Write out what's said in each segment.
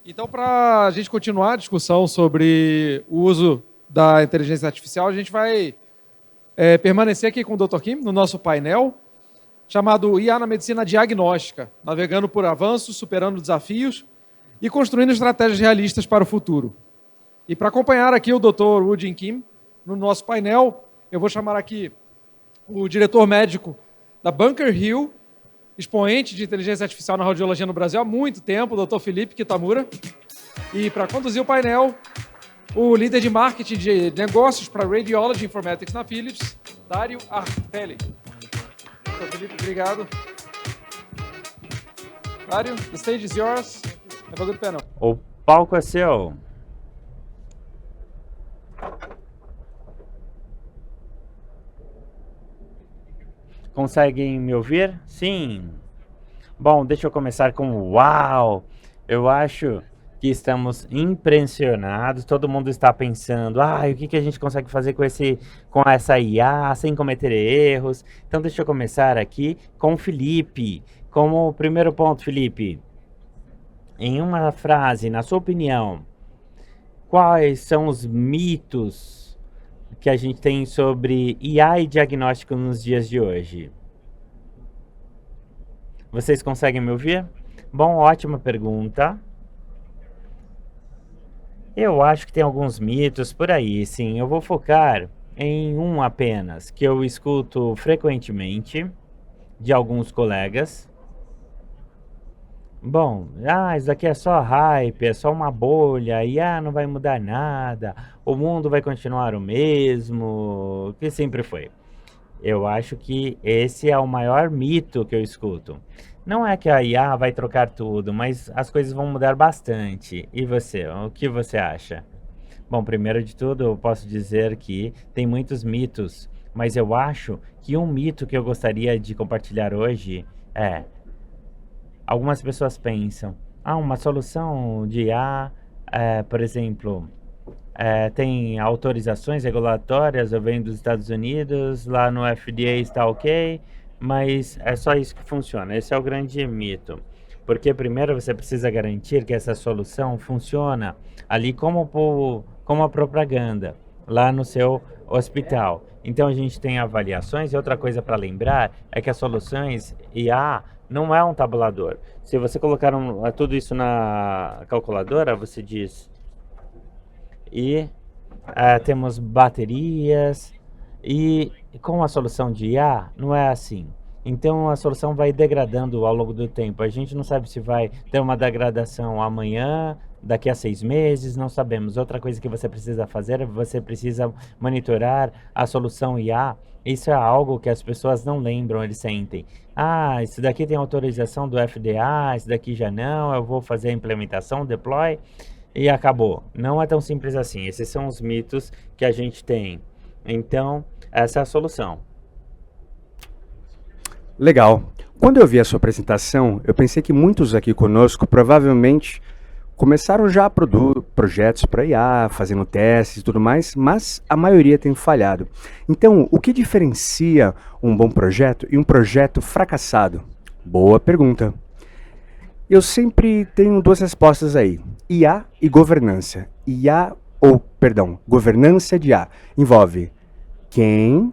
Então, para a gente continuar a discussão sobre o uso da inteligência artificial, a gente vai permanecer aqui com o Dr. Kim no nosso painel, chamado IA na Medicina Diagnóstica, navegando por avanços, superando desafios e construindo estratégias realistas para o futuro. E para acompanhar aqui o Dr. Woo-Jin Kim no nosso painel, eu vou chamar aqui o diretor médico da Bunker Hill, expoente de inteligência artificial na radiologia no Brasil há muito tempo, o Dr. Felipe Kitamura. E para conduzir o painel, o líder de marketing de negócios para Radiology Informatics na Philips, Dário Arpeli. Dr. Felipe, obrigado. Dário, the stage is yours. Have a good panel. O palco é seu. Conseguem me ouvir? Sim. Bom, deixa eu começar com uau! Eu acho que estamos impressionados. Todo mundo está pensando, o que a gente consegue fazer com essa IA sem cometer erros? Então deixa eu começar aqui com o Felipe. Como primeiro ponto, Felipe, em uma frase, na sua opinião, quais são os mitos que a gente tem sobre IA e diagnóstico nos dias de hoje? Vocês conseguem me ouvir? Bom, ótima pergunta. Eu acho que tem alguns mitos por aí, sim. Eu vou focar em um apenas, que eu escuto frequentemente de alguns colegas. Bom, isso daqui é só hype, é só uma bolha, e não vai mudar nada, o mundo vai continuar o mesmo, que sempre foi. Eu acho que esse é o maior mito que eu escuto. Não é que a IA vai trocar tudo, mas as coisas vão mudar bastante. E você, o que você acha? Bom, primeiro de tudo, eu posso dizer que tem muitos mitos, mas eu acho que um mito que eu gostaria de compartilhar hoje é: algumas pessoas pensam, uma solução de IA, por exemplo, tem autorizações regulatórias, eu venho dos Estados Unidos, lá no FDA está ok, mas é só isso que funciona. Esse é o grande mito. Porque primeiro você precisa garantir que essa solução funciona ali como a propaganda, lá no seu hospital. Então a gente tem avaliações, e outra coisa para lembrar é que as soluções IA não é um tabulador. Se você colocar tudo isso na calculadora, você diz, e temos baterias, e com a solução de IA não é assim. Então a solução vai degradando ao longo do tempo. A gente não sabe se vai ter uma degradação amanhã, daqui a 6 meses, não sabemos. Outra coisa que você precisa fazer, você precisa monitorar a solução IA. Isso é algo que as pessoas não lembram, eles sentem. Isso daqui tem autorização do FDA, isso daqui já não, eu vou fazer a implementação, deploy, e acabou. Não é tão simples assim. Esses são os mitos que a gente tem. Então, essa é a solução. Legal. Quando eu vi a sua apresentação, eu pensei que muitos aqui conosco provavelmente começaram já projetos para IA, fazendo testes e tudo mais, mas a maioria tem falhado. Então, o que diferencia um bom projeto e um projeto fracassado? Boa pergunta. Eu sempre tenho 2 respostas aí: IA e governança. Governança de IA envolve quem,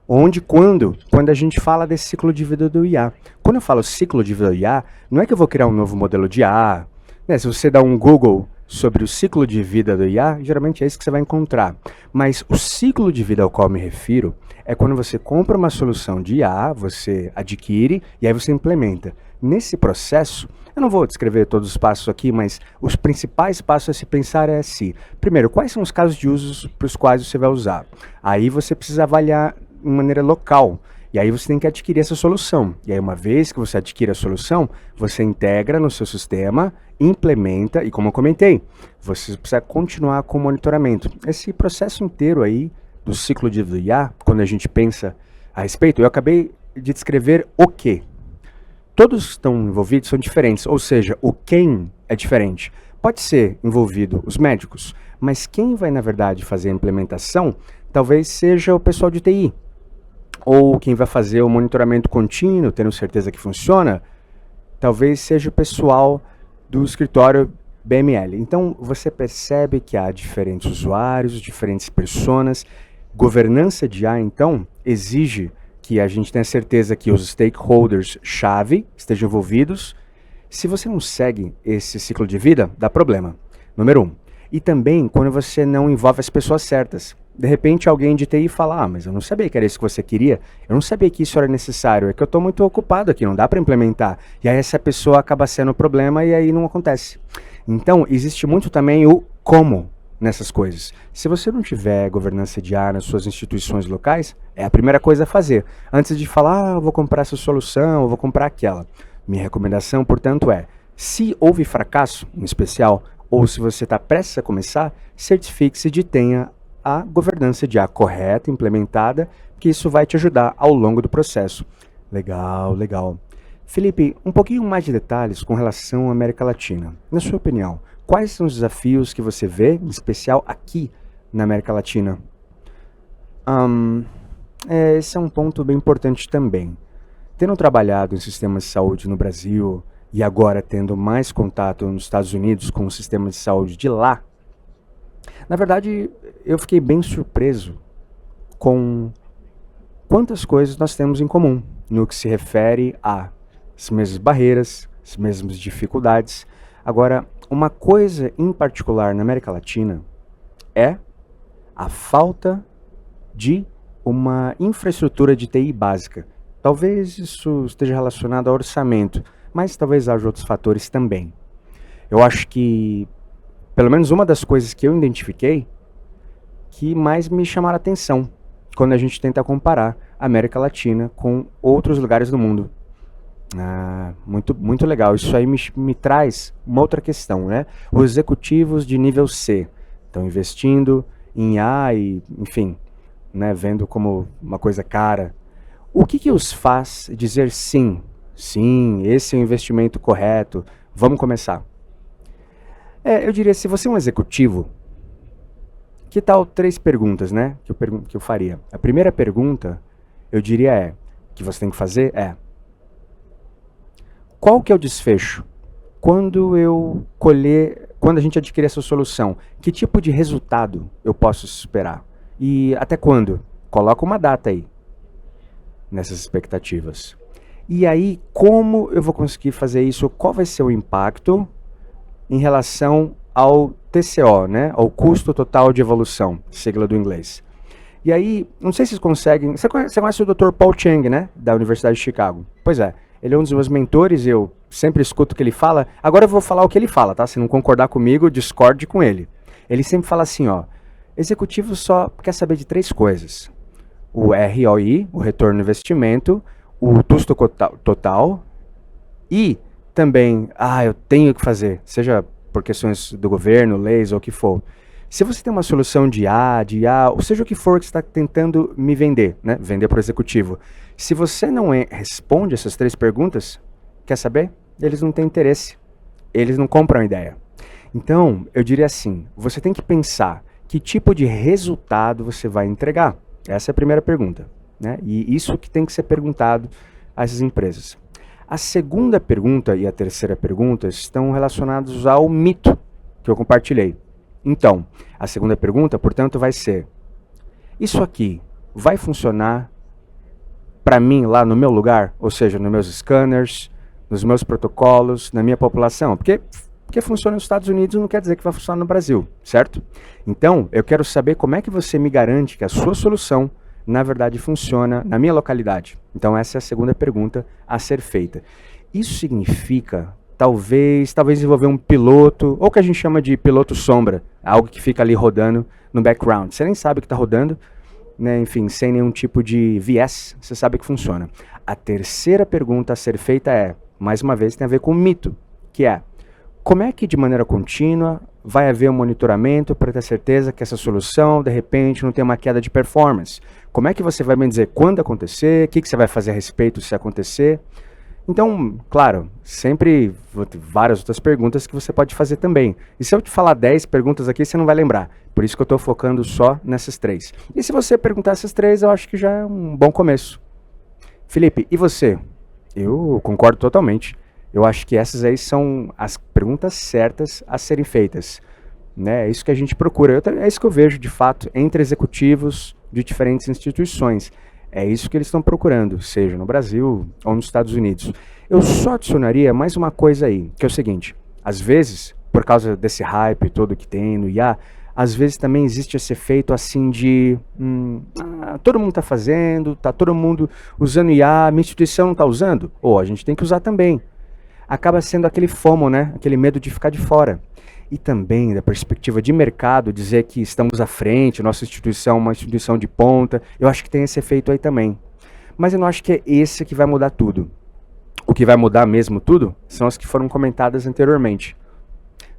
onde, quando a gente fala desse ciclo de vida do IA. Quando eu falo ciclo de vida do IA, não é que eu vou criar um novo modelo de IA, né? Se você dá um Google sobre o ciclo de vida do IA, geralmente é isso que você vai encontrar. Mas o ciclo de vida ao qual eu me refiro é quando você compra uma solução de IA, você adquire e aí você implementa. Nesse processo, eu não vou descrever todos os passos aqui, mas os principais passos a se pensar é assim. Primeiro, quais são os casos de uso para os quais você vai usar? Aí você precisa avaliar de maneira local. E aí você tem que adquirir essa solução. E aí uma vez que você adquire a solução, você integra no seu sistema, implementa e, como eu comentei, você precisa continuar com o monitoramento. Esse processo inteiro aí do ciclo de vida do IA, quando a gente pensa a respeito, eu acabei de descrever o quê? Todos que estão envolvidos são diferentes, ou seja, o quem é diferente. Pode ser envolvido os médicos, mas quem vai, na verdade, fazer a implementação talvez seja o pessoal de TI. Ou quem vai fazer o monitoramento contínuo, tendo certeza que funciona, talvez seja o pessoal do escritório BML. Então, você percebe que há diferentes usuários, diferentes personas. Governança de IA, então, exige que a gente tenha certeza que os stakeholders-chave estejam envolvidos. Se você não segue esse ciclo de vida, dá problema. Número 1. E também quando você não envolve as pessoas certas. De repente alguém de TI fala, mas eu não sabia que era isso que você queria, eu não sabia que isso era necessário, é que eu estou muito ocupado aqui, não dá para implementar. E aí essa pessoa acaba sendo o problema e aí não acontece. Então, existe muito também o como nessas coisas. Se você não tiver governança de IA nas suas instituições locais, é a primeira coisa a fazer. Antes de falar, eu vou comprar essa solução, eu vou comprar aquela. Minha recomendação, portanto, é, se houve fracasso, em especial, ou se você está prestes a começar, certifique-se de tenha a governança de IA correta, implementada, que isso vai te ajudar ao longo do processo. Legal, legal. Felipe, um pouquinho mais de detalhes com relação à América Latina. Na sua opinião, quais são os desafios que você vê, em especial aqui na América Latina? Esse é um ponto bem importante também. Tendo trabalhado em sistemas de saúde no Brasil e agora tendo mais contato nos Estados Unidos com o sistema de saúde de lá, na verdade, eu fiquei bem surpreso com quantas coisas nós temos em comum no que se refere às mesmas barreiras, as mesmas dificuldades. Agora, uma coisa em particular na América Latina é a falta de uma infraestrutura de TI básica. Talvez isso esteja relacionado ao orçamento, mas talvez haja outros fatores também. Eu acho que, pelo menos uma das coisas que eu identifiquei, que mais me chamaram a atenção quando a gente tenta comparar a América Latina com outros lugares do mundo. Muito legal. Isso aí me traz uma outra questão, né? Os executivos de nível C estão investindo em IA e, enfim, né, vendo como uma coisa cara. O que os faz dizer sim, esse é o investimento correto, vamos começar? Eu diria, se você é um executivo, que tal 3 perguntas, né, que eu faria? A primeira pergunta, eu diria que você tem que fazer qual que é o desfecho? Quando a gente adquirir essa solução, que tipo de resultado eu posso esperar? E até quando? Coloca uma data aí, nessas expectativas. E aí, como eu vou conseguir fazer isso? Qual vai ser o impacto em relação ao TCO, né? Ao custo total de evolução, sigla do inglês. E aí, não sei se vocês conseguem... Você conhece o Dr. Paul Cheng, né? Da Universidade de Chicago. Pois é, ele é um dos meus mentores, eu sempre escuto o que ele fala. Agora eu vou falar o que ele fala, tá? Se não concordar comigo, discorde com ele. Ele sempre fala assim, executivo só quer saber de 3 coisas. O ROI, o retorno no investimento, o custo total e também, eu tenho que fazer, seja por questões do governo, leis ou o que for. Se você tem uma solução de IA, ou seja o que for que você está tentando me vender, né? Vender para o executivo. Se você não responde essas 3 perguntas, quer saber? Eles não têm interesse. Eles não compram a ideia. Então, eu diria assim, você tem que pensar que tipo de resultado você vai entregar. Essa é a primeira pergunta, né? E isso que tem que ser perguntado a essas empresas. A segunda pergunta e a terceira pergunta estão relacionados ao mito que eu compartilhei. Então, a segunda pergunta, portanto, vai ser: isso aqui vai funcionar para mim lá no meu lugar? Ou seja, nos meus scanners, nos meus protocolos, na minha população? Porque funciona nos Estados Unidos não quer dizer que vai funcionar no Brasil, certo? Então, eu quero saber como é que você me garante que a sua solução, na verdade, funciona na minha localidade. Então, essa é a segunda pergunta a ser feita. Isso significa, talvez desenvolver um piloto, ou que a gente chama de piloto sombra, algo que fica ali rodando no background. Você nem sabe que está rodando, né? Enfim, sem nenhum tipo de viés, você sabe que funciona. A terceira pergunta a ser feita mais uma vez, tem a ver com o mito, que é: como é que de maneira contínua vai haver um monitoramento para ter certeza que essa solução, de repente, não tem uma queda de performance? Como é que você vai me dizer quando acontecer, o que você vai fazer a respeito se acontecer? Então, claro, sempre vou ter várias outras perguntas que você pode fazer também. E se eu te falar 10 perguntas aqui, você não vai lembrar. Por isso que eu estou focando só nessas 3. E se você perguntar essas 3, eu acho que já é um bom começo. Felipe, e você? Eu concordo totalmente. Eu acho que essas aí são as perguntas certas a serem feitas. Né? É isso que a gente procura. É isso que eu vejo, de fato, entre executivos de diferentes instituições. É isso que eles estão procurando, seja no Brasil ou nos Estados Unidos. Eu só adicionaria mais uma coisa aí, que é o seguinte. Às vezes, por causa desse hype todo que tem no IA, às vezes também existe esse efeito assim de todo mundo está fazendo, está todo mundo usando IA, minha instituição não está usando? Ou a gente tem que usar também. Acaba sendo aquele FOMO, né? Aquele medo de ficar de fora. E também, da perspectiva de mercado, dizer que estamos à frente, nossa instituição é uma instituição de ponta, eu acho que tem esse efeito aí também. Mas eu não acho que é esse que vai mudar tudo. O que vai mudar mesmo tudo são as que foram comentadas anteriormente.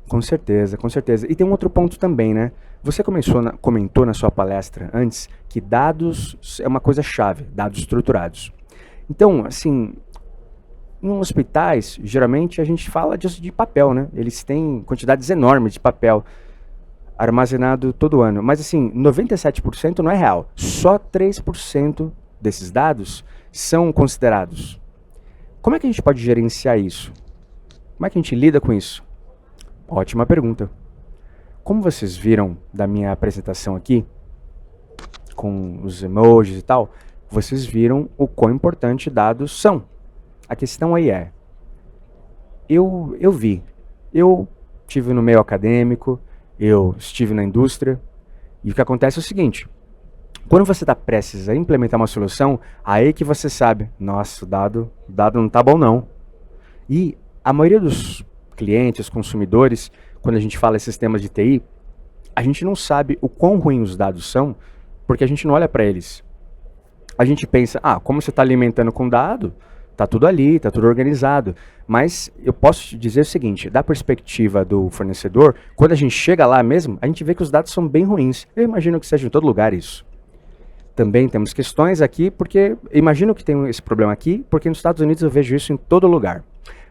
Com certeza, com certeza. E tem um outro ponto também, né? Você comentou na sua palestra antes que dados é uma coisa chave, dados estruturados. Então, assim, em hospitais, geralmente a gente fala de papel, né? Eles têm quantidades enormes de papel armazenado todo ano. Mas, assim, 97% não é real. Só 3% desses dados são considerados. Como é que a gente pode gerenciar isso? Como é que a gente lida com isso? Ótima pergunta. Como vocês viram da minha apresentação aqui, com os emojis e tal, vocês viram o quão importante dados são. A questão aí é, eu estive no meio acadêmico, eu estive na indústria, e o que acontece é o seguinte, quando você está prestes a implementar uma solução, aí que você sabe, nossa, o dado não está bom não. E a maioria dos clientes, consumidores, quando a gente fala em sistemas de TI, a gente não sabe o quão ruim os dados são, porque a gente não olha para eles. A gente pensa, como você está alimentando com dado, está tudo ali, está tudo organizado. Mas eu posso te dizer o seguinte, da perspectiva do fornecedor, quando a gente chega lá mesmo, a gente vê que os dados são bem ruins. Eu imagino que seja em todo lugar isso. Também temos questões aqui, porque eu imagino que tem esse problema aqui, porque nos Estados Unidos eu vejo isso em todo lugar.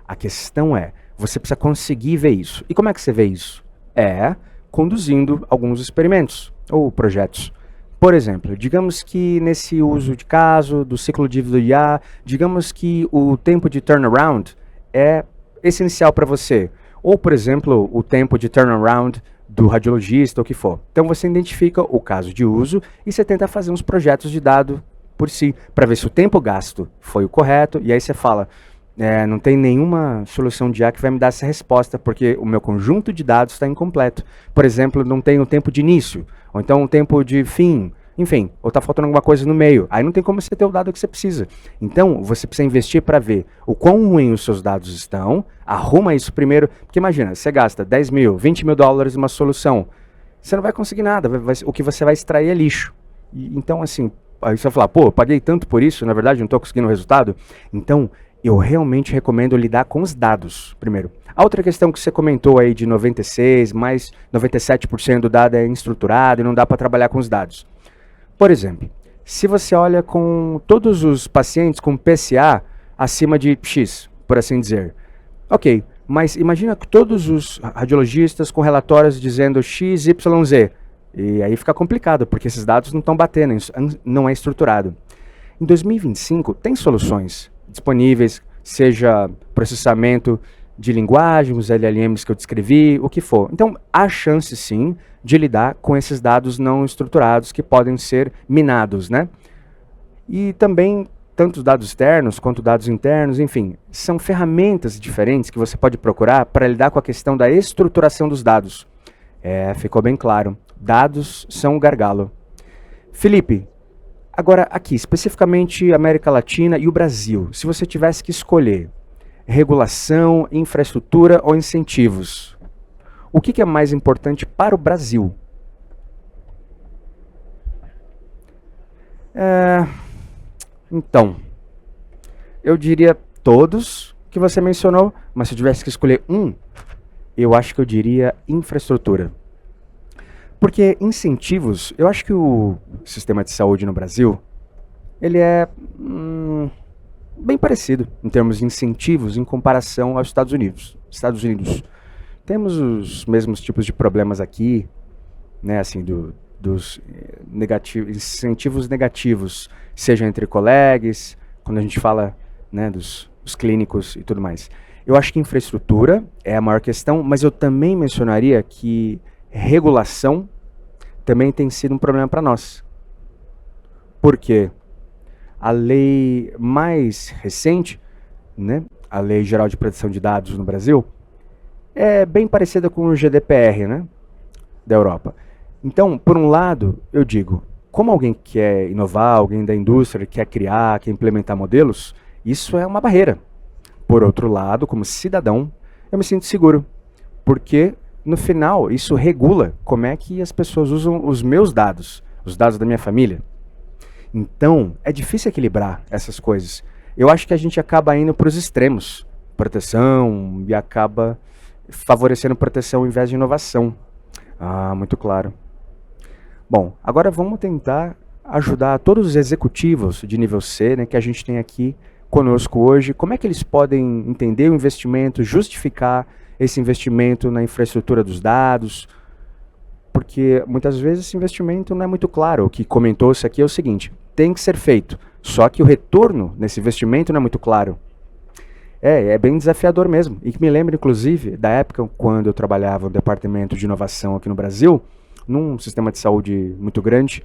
A questão é, você precisa conseguir ver isso. E como é que você vê isso? É conduzindo alguns experimentos ou projetos. Por exemplo, digamos que nesse uso de caso, do ciclo de vida do IA, digamos que o tempo de turnaround é essencial para você. Ou, por exemplo, o tempo de turnaround do radiologista, ou o que for. Então você identifica o caso de uso e você tenta fazer uns projetos de dado por si, para ver se o tempo gasto foi o correto, e aí você fala, não tem nenhuma solução de IA que vai me dar essa resposta, porque o meu conjunto de dados está incompleto. Por exemplo, não tem o tempo de início, ou então o tempo de fim, enfim, ou está faltando alguma coisa no meio. Aí não tem como você ter o dado que você precisa. Então, você precisa investir para ver o quão ruim os seus dados estão, arruma isso primeiro, porque imagina, você gasta 10 mil, 20 mil dólares numa solução, você não vai conseguir nada, o que você vai extrair é lixo. Então, assim, aí você vai falar, eu paguei tanto por isso, na verdade não estou conseguindo o resultado. Então, eu realmente recomendo lidar com os dados, primeiro. A outra questão que você comentou aí de 96, mais 97% do dado é estruturado e não dá para trabalhar com os dados. Por exemplo, se você olha com todos os pacientes com PSA acima de X, por assim dizer. Ok, mas imagina que todos os radiologistas com relatórios dizendo X, Y, Z. E aí fica complicado, porque esses dados não estão batendo, não é estruturado. Em 2025, tem soluções disponíveis, seja processamento de linguagem, os LLMs que eu descrevi, o que for. Então, há chance sim de lidar com esses dados não estruturados que podem ser minados, né? E também, tanto dados externos quanto dados internos, enfim, são ferramentas diferentes que você pode procurar para lidar com a questão da estruturação dos dados. Ficou bem claro. Dados são o gargalo. Felipe, agora aqui, especificamente América Latina e o Brasil, se você tivesse que escolher regulação, infraestrutura ou incentivos, o que é mais importante para o Brasil? Então, eu diria todos que você mencionou, mas se eu tivesse que escolher eu acho que eu diria infraestrutura. Porque incentivos, eu acho que o sistema de saúde no Brasil, ele é bem parecido em termos de incentivos em comparação aos Estados Unidos. Temos os mesmos tipos de problemas aqui, né, assim, dos incentivos negativos, seja entre colegas, quando a gente fala, né, dos clínicos e tudo mais. Eu acho que infraestrutura é a maior questão, mas eu também mencionaria que regulação também tem sido um problema para nós. Por quê? A lei mais recente, né, a Lei Geral de Proteção de Dados no Brasil, é bem parecida com o GDPR, né, da Europa. Então, por um lado, eu digo, como alguém quer inovar, alguém da indústria quer criar, quer implementar modelos, isso é uma barreira. Por outro lado, como cidadão, eu me sinto seguro, porque no final isso regula como é que as pessoas usam os meus dados, os dados da minha família. Então, é difícil equilibrar essas coisas. Eu acho que a gente acaba indo para os extremos, proteção, e acaba favorecendo proteção ao invés de inovação. Ah, muito claro. Bom, agora vamos tentar ajudar todos os executivos de nível C, né, que a gente tem aqui conosco hoje, como é que eles podem entender o investimento, justificar esse investimento na infraestrutura dos dados, porque muitas vezes esse investimento não é muito claro. O que comentou-se aqui é o seguinte, tem que ser feito, só que o retorno nesse investimento não é muito claro. É bem desafiador mesmo, e que me lembra inclusive da época quando eu trabalhava no departamento de inovação aqui no Brasil, num sistema de saúde muito grande.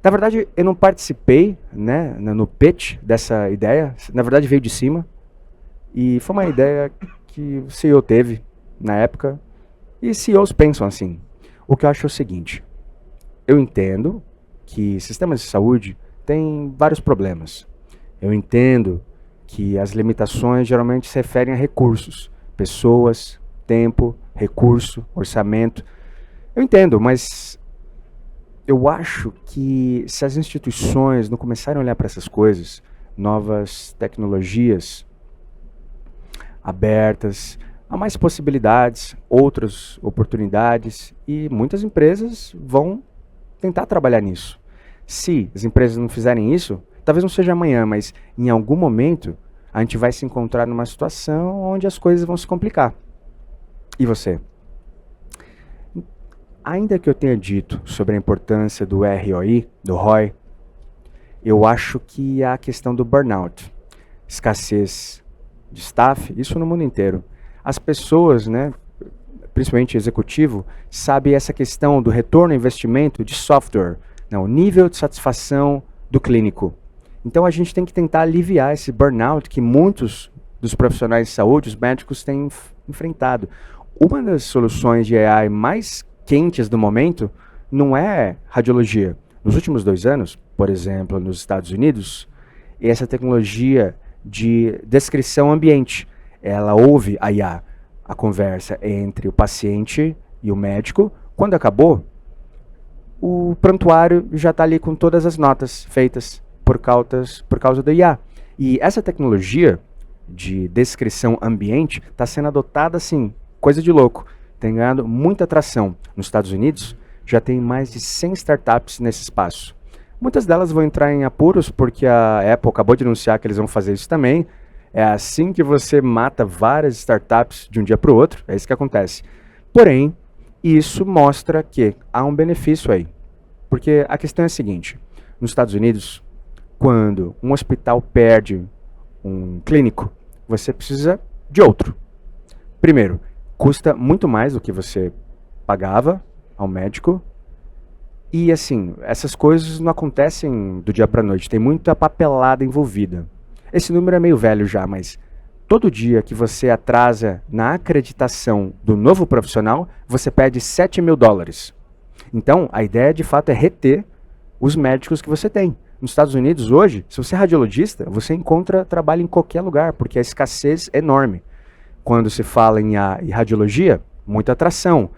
Na verdade, eu não participei, né, no pitch dessa ideia. Na verdade, veio de cima. E foi uma ideia que o CEO teve na época. E CEOs pensam assim. O que eu acho é o seguinte. Eu entendo que sistemas de saúde têm vários problemas. Eu entendo que as limitações geralmente se referem a recursos. Pessoas, tempo, recurso, orçamento. Eu entendo, mas eu acho que se as instituições não começarem a olhar para essas coisas, novas tecnologias abertas, há mais possibilidades, outras oportunidades, e muitas empresas vão tentar trabalhar nisso. Se as empresas não fizerem isso, talvez não seja amanhã, mas em algum momento a gente vai se encontrar numa situação onde as coisas vão se complicar. E você? Ainda que eu tenha dito sobre a importância do ROI, do ROI, eu acho que há a questão do burnout, escassez de staff, isso no mundo inteiro. As pessoas, né, principalmente executivo, sabem essa questão do retorno ao investimento de software, né, o nível de satisfação do clínico. Então a gente tem que tentar aliviar esse burnout que muitos dos profissionais de saúde, os médicos, têm enfrentado. Uma das soluções de AI mais quentes do momento não é radiologia. Nos últimos 2 anos, por exemplo, nos Estados Unidos, essa tecnologia de descrição ambiente, ela ouve a IA, a conversa entre o paciente e o médico. Quando acabou, o prontuário já está ali com todas as notas feitas por causa da IA. E essa tecnologia de descrição ambiente está sendo adotada assim, coisa de louco. Tem ganhado muita atração. Nos Estados Unidos, já tem mais de 100 startups nesse espaço. Muitas delas vão entrar em apuros porque a Apple acabou de anunciar que eles vão fazer isso também. É assim que você mata várias startups de um dia para o outro. É isso que acontece. Porém, isso mostra que há um benefício aí. Porque a questão é a seguinte. Nos Estados Unidos, quando um hospital perde um clínico, você precisa de outro. Primeiro, custa muito mais do que você pagava ao médico. E assim, essas coisas não acontecem do dia para a noite. Tem muita papelada envolvida. Esse número é meio velho já, mas todo dia que você atrasa na acreditação do novo profissional, você perde $7.000. Então, a ideia de fato é reter os médicos que você tem. Nos Estados Unidos, hoje, se você é radiologista, você encontra trabalho em qualquer lugar, porque a escassez é enorme. Quando se fala em radiologia, muita atração,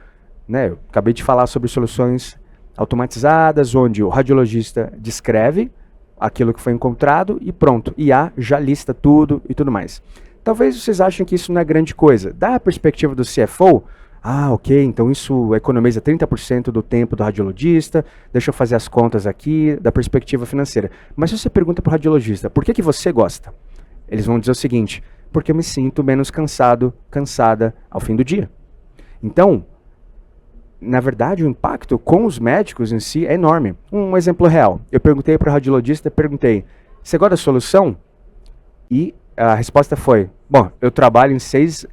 né? Eu acabei de falar sobre soluções automatizadas, onde o radiologista descreve aquilo que foi encontrado e pronto, IA já lista tudo e tudo mais. Talvez vocês achem que isso não é grande coisa. Da perspectiva do CFO, ok, então isso economiza 30% do tempo do radiologista, deixa eu fazer as contas aqui, da perspectiva financeira. Mas se você pergunta para o radiologista, por que você gosta? Eles vão dizer o seguinte, porque eu me sinto menos cansado, cansada ao fim do dia. Então, na verdade, o impacto com os médicos em si é enorme. Um exemplo real. Eu perguntei para o radiologista, você gosta da solução? E a resposta foi, bom, eu trabalho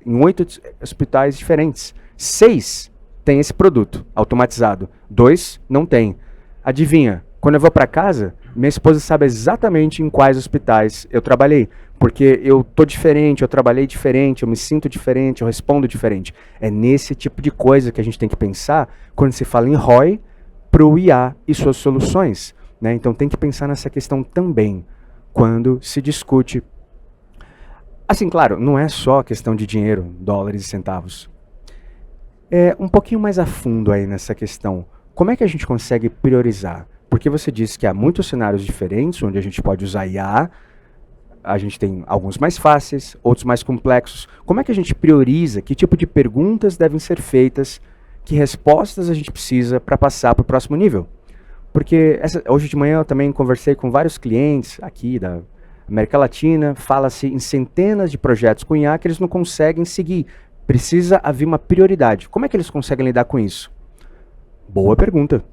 em 8 hospitais diferentes. 6 tem esse produto automatizado, 2 não tem. Adivinha, quando eu vou para casa, minha esposa sabe exatamente em quais hospitais eu trabalhei, porque eu tô diferente, eu trabalhei diferente, eu me sinto diferente, eu respondo diferente. É nesse tipo de coisa que a gente tem que pensar quando se fala em ROI para o IA e suas soluções, né? Então tem que pensar nessa questão também quando se discute. Assim, claro, não é só questão de dinheiro, dólares e centavos. É um pouquinho mais a fundo aí nessa questão. Como é que a gente consegue priorizar? Porque você disse que há muitos cenários diferentes onde a gente pode usar IA. A gente tem alguns mais fáceis, outros mais complexos. Como é que a gente prioriza? Que tipo de perguntas devem ser feitas? Que respostas a gente precisa para passar para o próximo nível? Porque hoje de manhã eu também conversei com vários clientes aqui da América Latina. Fala-se em centenas de projetos com IA que eles não conseguem seguir. Precisa haver uma prioridade. Como é que eles conseguem lidar com isso? Boa pergunta.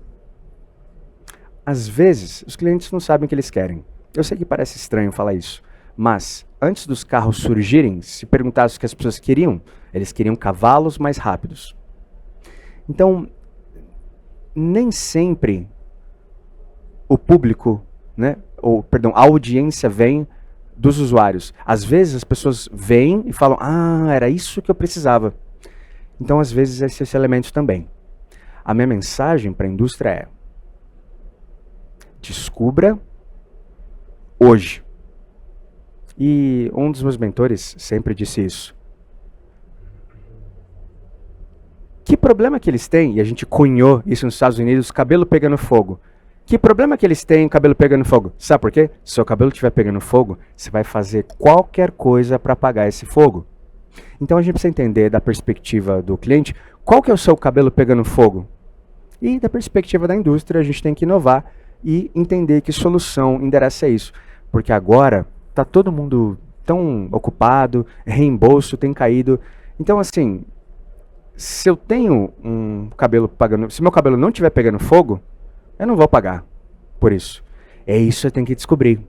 Às vezes, os clientes não sabem o que eles querem. Eu sei que parece estranho falar isso, mas antes dos carros surgirem, se perguntasse o que as pessoas queriam, eles queriam cavalos mais rápidos. Então, nem sempre o público, né, a audiência vem dos usuários. Às vezes as pessoas vêm e falam, era isso que eu precisava. Então, às vezes, esses elementos também. A minha mensagem para a indústria é: descubra hoje. E um dos meus mentores sempre disse isso. Que problema que eles têm, e a gente cunhou isso nos Estados Unidos, cabelo pegando fogo. Que problema que eles têm, cabelo pegando fogo? Sabe por quê? Se seu cabelo estiver pegando fogo, você vai fazer qualquer coisa para apagar esse fogo. Então a gente precisa entender da perspectiva do cliente, qual que é o seu cabelo pegando fogo? E da perspectiva da indústria, a gente tem que inovar e entender que solução endereça isso. Porque agora está todo mundo tão ocupado, reembolso tem caído. Então, assim, se eu tenho um cabelo pagando, se meu cabelo não estiver pegando fogo, eu não vou pagar por isso. É isso que você tem que descobrir.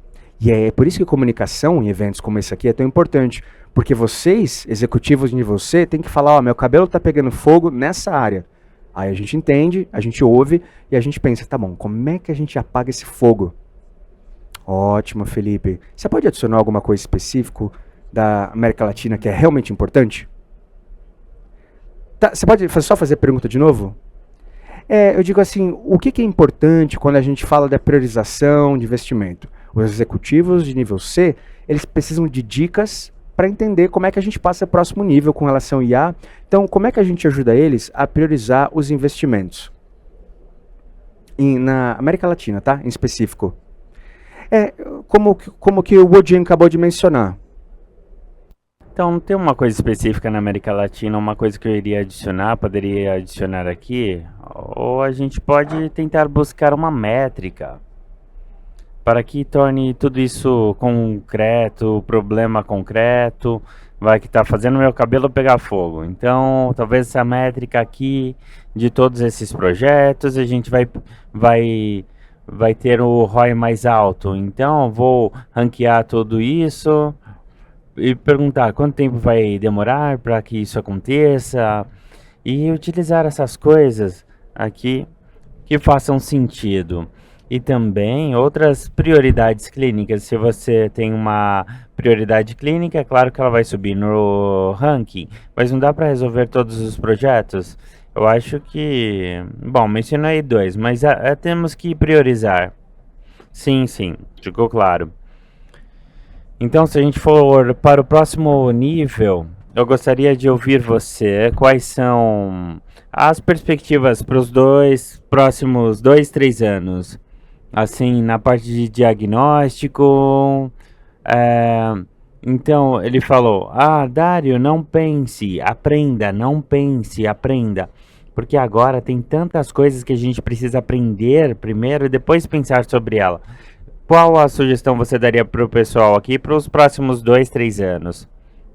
E é por isso que comunicação em eventos como esse aqui é tão importante. Porque vocês, executivos de você, tem que falar, meu cabelo está pegando fogo nessa área. Aí a gente entende, a gente ouve e a gente pensa, tá bom, como é que a gente apaga esse fogo? Ótimo, Felipe. Você pode adicionar alguma coisa específica da América Latina que é realmente importante? Tá, você pode só fazer a pergunta de novo? Eu digo assim, o que é importante quando a gente fala da priorização de investimento? Os executivos de nível C, eles precisam de dicas para entender como é que a gente passa para o próximo nível com relação ao IA. Então, como é que a gente ajuda eles a priorizar os investimentos? Na América Latina, tá? Em específico. Como que o Wojin acabou de mencionar. Então, não tem uma coisa específica na América Latina, uma coisa que eu poderia adicionar aqui, ou a gente pode tentar buscar uma métrica para que torne tudo isso concreto, problema concreto, vai que tá fazendo meu cabelo pegar fogo. Então, talvez essa métrica aqui de todos esses projetos, a gente vai ter o ROI mais alto. Então, vou ranquear tudo isso e perguntar quanto tempo vai demorar para que isso aconteça e utilizar essas coisas aqui que façam sentido. E também outras prioridades clínicas. Se você tem uma prioridade clínica, é claro que ela vai subir no ranking, mas não dá para resolver todos os projetos. Eu acho que, bom, mencionei 2, mas temos que priorizar. Sim, ficou claro. Então, se a gente for para o próximo nível, eu gostaria de ouvir você. Quais são as perspectivas para os próximos 2, 3 anos? Assim, na parte de diagnóstico. Então, ele falou, Dário, não pense, aprenda, não pense, aprenda. Porque agora tem tantas coisas que a gente precisa aprender primeiro e depois pensar sobre ela. Qual a sugestão você daria para o pessoal aqui para os próximos 2, 3 anos?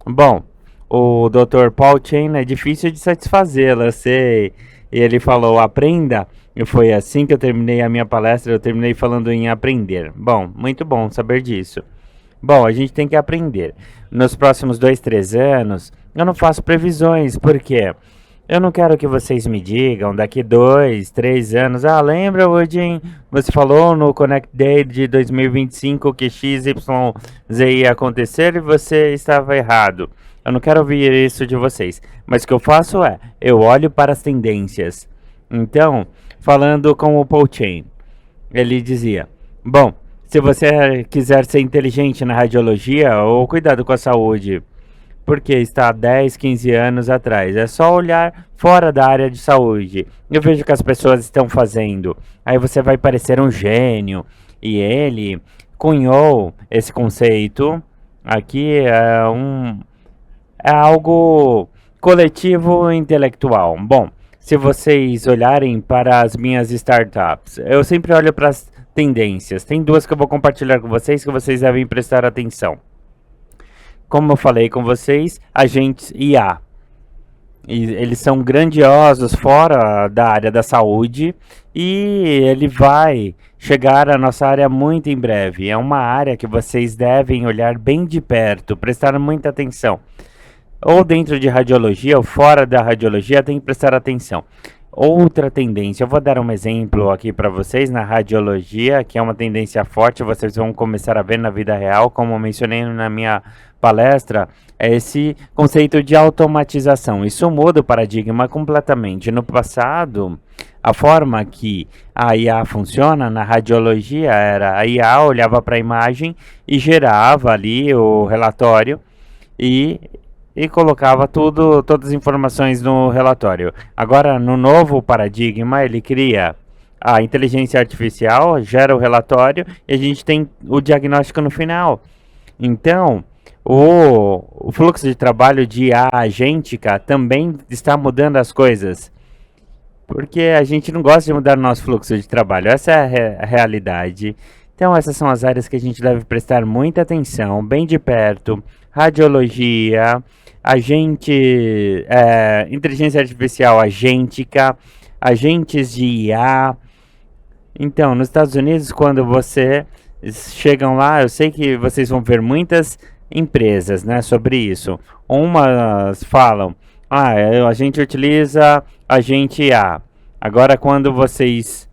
Bom, o Dr. Paul Chen é difícil de satisfazê-lo, eu sei. Ele falou, aprenda. E foi assim que eu terminei a minha palestra, eu terminei falando em aprender. Bom, muito bom saber disso. Bom, a gente tem que aprender. Nos próximos 2, 3 anos, eu não faço previsões, porque eu não quero que vocês me digam daqui 2, 3 anos. Ah, lembra, Woodin? Você falou no Connect Day de 2025 que XYZ ia acontecer e você estava errado. Eu não quero ouvir isso de vocês. Mas o que eu faço é, eu olho para as tendências. Então, falando com o Paul Chain, ele dizia: bom, se você quiser ser inteligente na radiologia, ou cuidado com a saúde, porque está há 10, 15 anos atrás. É só olhar fora da área de saúde. Eu vejo que as pessoas estão fazendo. Aí você vai parecer um gênio. E ele cunhou esse conceito. Aqui é algo coletivo intelectual. Bom, se vocês olharem para as minhas startups, eu sempre olho para as tendências. Tem duas que eu vou compartilhar com vocês que vocês devem prestar atenção. Como eu falei com vocês, agentes IA. E eles são grandiosos fora da área da saúde e ele vai chegar à nossa área muito em breve. É uma área que vocês devem olhar bem de perto, prestar muita atenção. Ou dentro de radiologia ou fora da radiologia, tem que prestar atenção. Outra tendência, eu vou dar um exemplo aqui para vocês na radiologia, que é uma tendência forte, vocês vão começar a ver na vida real, como eu mencionei na minha palestra, é esse conceito de automatização. Isso muda o paradigma completamente. No passado, a forma que a IA funciona na radiologia era a IA olhava para a imagem e gerava ali o relatório e colocava todas as informações no relatório. Agora, no novo paradigma, ele cria a inteligência artificial, gera o relatório e a gente tem o diagnóstico no final. Então, o fluxo de trabalho de IA agêntica também está mudando as coisas. Porque a gente não gosta de mudar o nosso fluxo de trabalho. Essa é a realidade. Então, essas são as áreas que a gente deve prestar muita atenção, bem de perto. Radiologia, inteligência artificial agêntica, agentes de IA. Então, nos Estados Unidos, quando vocês chegam lá, eu sei que vocês vão ver muitas empresas, né, sobre isso. Umas falam, a gente utiliza agente IA. Agora, quando vocês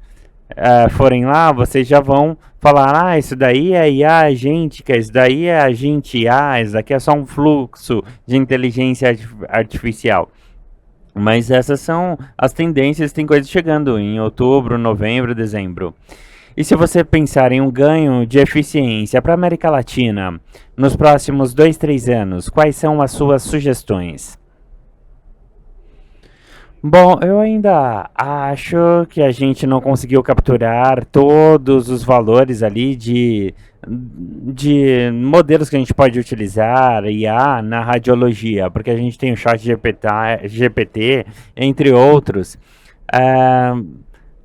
forem lá, vocês já vão falar, isso daí é IA agêntica, isso daí é agente IA, isso daqui é só um fluxo de inteligência artificial. Mas essas são as tendências, tem coisas chegando em outubro, novembro, dezembro. E se você pensar em um ganho de eficiência para a América Latina nos próximos 2, 3 anos, quais são as suas sugestões? Bom, eu ainda acho que a gente não conseguiu capturar todos os valores ali de modelos que a gente pode utilizar IA na radiologia, porque a gente tem o chat GPT, entre outros,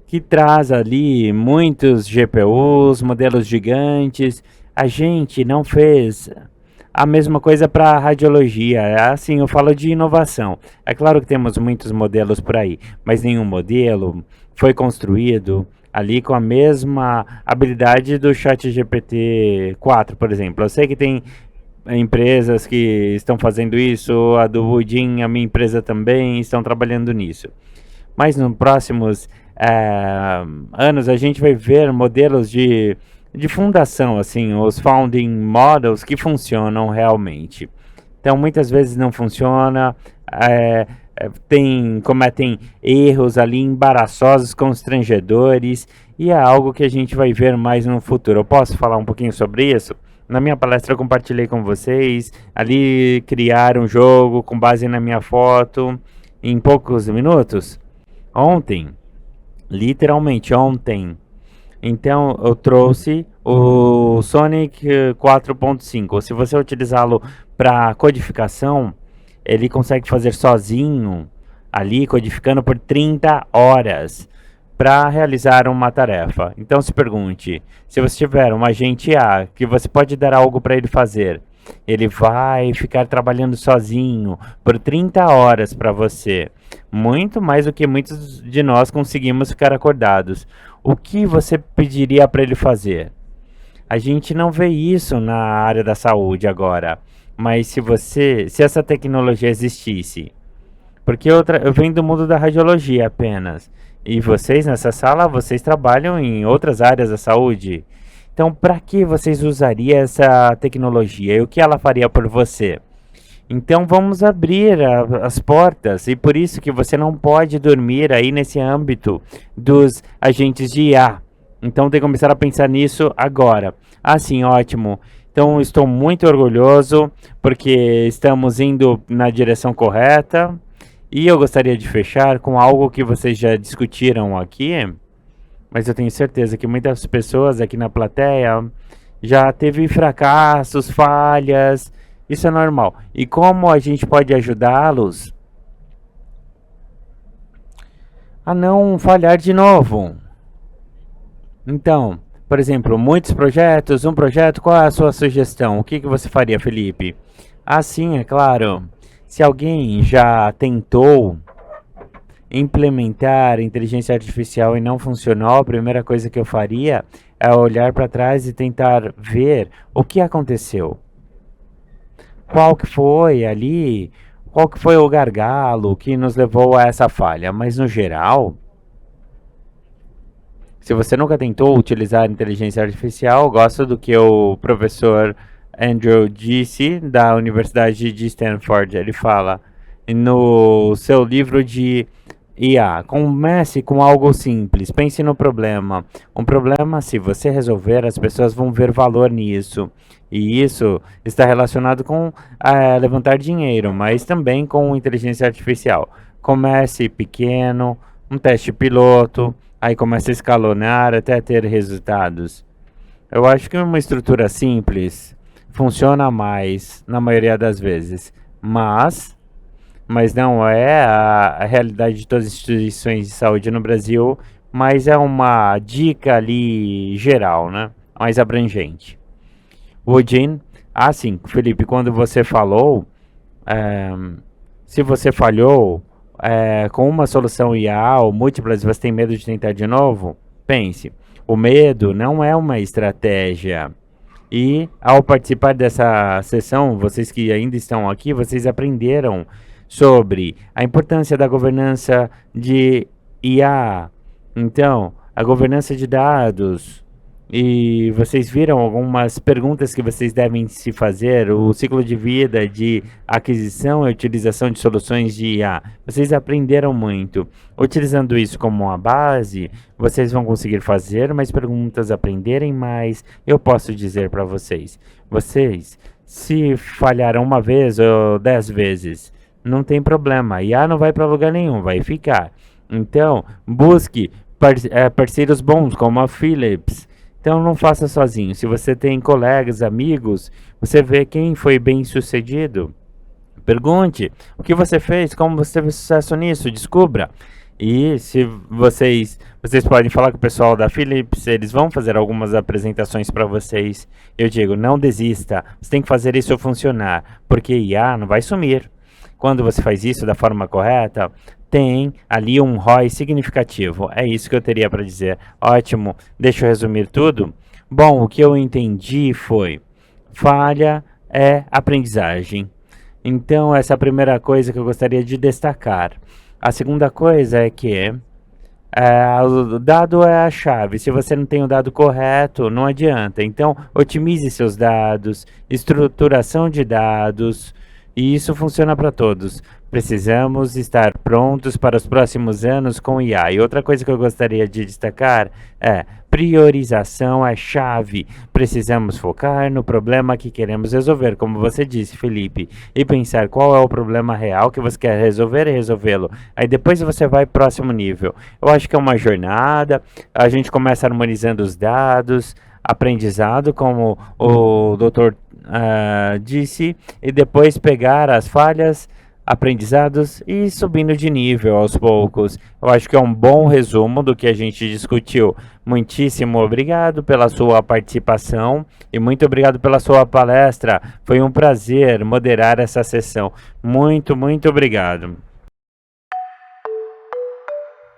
que traz ali muitos GPUs, modelos gigantes. A gente não fez a mesma coisa para a radiologia. Assim, eu falo de inovação. É claro que temos muitos modelos por aí, mas nenhum modelo foi construído ali com a mesma habilidade do ChatGPT 4, por exemplo. Eu sei que tem empresas que estão fazendo isso, a do Woodin, a minha empresa também, estão trabalhando nisso. Mas nos próximos anos a gente vai ver modelos de fundação, assim, os founding models que funcionam realmente. Então, muitas vezes não funciona, cometem erros ali embaraçosos, constrangedores, e é algo que a gente vai ver mais no futuro. Eu posso falar um pouquinho sobre isso? Na minha palestra eu compartilhei com vocês, ali criar um jogo com base na minha foto, em poucos minutos. Ontem, literalmente ontem, então eu trouxe o Sonic 4.5. Se você utilizá-lo para codificação, ele consegue fazer sozinho, ali codificando por 30 horas para realizar uma tarefa. Então se pergunte, se você tiver um agente A que você pode dar algo para ele fazer, ele vai ficar trabalhando sozinho por 30 horas para você. Muito mais do que muitos de nós conseguimos ficar acordados. O que você pediria para ele fazer? A gente não vê isso na área da saúde agora. Mas se essa tecnologia existisse, porque eu venho do mundo da radiologia apenas, e vocês nessa sala, vocês trabalham em outras áreas da saúde. Então, para que vocês usariam essa tecnologia e o que ela faria por você? Então, vamos abrir as portas e por isso que você não pode dormir aí nesse âmbito dos agentes de IA. Então, tem que começar a pensar nisso agora. Ah, sim, ótimo. Então, estou muito orgulhoso porque estamos indo na direção correta. E eu gostaria de fechar com algo que vocês já discutiram aqui, mas eu tenho certeza que muitas pessoas aqui na plateia já teve fracassos, falhas, isso é normal. E como a gente pode ajudá-los a não falhar de novo? Então, por exemplo, muitos projetos, um projeto, qual é a sua sugestão? O que você faria, Felipe? Ah, sim, é claro. Se alguém já tentou implementar inteligência artificial e não funcionou, a primeira coisa que eu faria é olhar para trás e tentar ver o que aconteceu. Qual que foi ali, qual que foi o gargalo que nos levou a essa falha. Mas no geral, se você nunca tentou utilizar inteligência artificial, gosto do que o professor Andrew disse, da Universidade de Stanford. Ele fala no seu livro de IA, comece com algo simples, pense no problema. Um problema, se você resolver, as pessoas vão ver valor nisso. E isso está relacionado com levantar dinheiro, mas também com inteligência artificial. Comece pequeno, um teste piloto, aí comece a escalonar até ter resultados. Eu acho que uma estrutura simples funciona mais na maioria das vezes, mas não é a realidade de todas as instituições de saúde no Brasil, mas é uma dica ali geral, né? Mais abrangente. O Jean, sim, Felipe, quando você falou, se você falhou com uma solução IA ou múltiplas, você tem medo de tentar de novo? Pense, o medo não é uma estratégia. E ao participar dessa sessão, vocês que ainda estão aqui, vocês aprenderam sobre a importância da governança de IA. Então, a governança de dados. E vocês viram algumas perguntas que vocês devem se fazer, o ciclo de vida de aquisição e utilização de soluções de IA. Vocês aprenderam muito. Utilizando isso como uma base, vocês vão conseguir fazer mais perguntas, aprenderem mais. Eu posso dizer para vocês, se falharam uma vez ou 10 vezes, não tem problema. A IA não vai para lugar nenhum, vai ficar. Então, busque parceiros bons, como a Philips. Então não faça sozinho. Se você tem colegas, amigos, você vê quem foi bem sucedido. Pergunte o que você fez, como você teve sucesso nisso, descubra. E se vocês podem falar com o pessoal da Philips, eles vão fazer algumas apresentações para vocês. Eu digo, não desista, você tem que fazer isso funcionar, porque IA não vai sumir. Quando você faz isso da forma correta, tem ali um ROI significativo. É isso que eu teria para dizer. Ótimo, deixa eu resumir tudo. Bom, o que eu entendi foi, falha é aprendizagem. Então, essa é a primeira coisa que eu gostaria de destacar. A segunda coisa é que o dado é a chave. Se você não tem o dado correto, não adianta. Então, otimize seus dados, estruturação de dados, e isso funciona para todos. Precisamos estar prontos para os próximos anos com IA. E outra coisa que eu gostaria de destacar é priorização é chave. Precisamos focar no problema que queremos resolver, como você disse, Felipe, e pensar qual é o problema real que você quer resolver e resolvê-lo. Aí depois você vai para o próximo nível. Eu acho que é uma jornada, a gente começa harmonizando os dados, aprendizado, como o doutor disse, e depois pegar as falhas, aprendizados e subindo de nível aos poucos. Eu acho que é um bom resumo do que a gente discutiu. Muitíssimo obrigado pela sua participação e muito obrigado pela sua palestra. Foi um prazer moderar essa sessão. Muito, muito obrigado.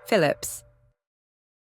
Philips.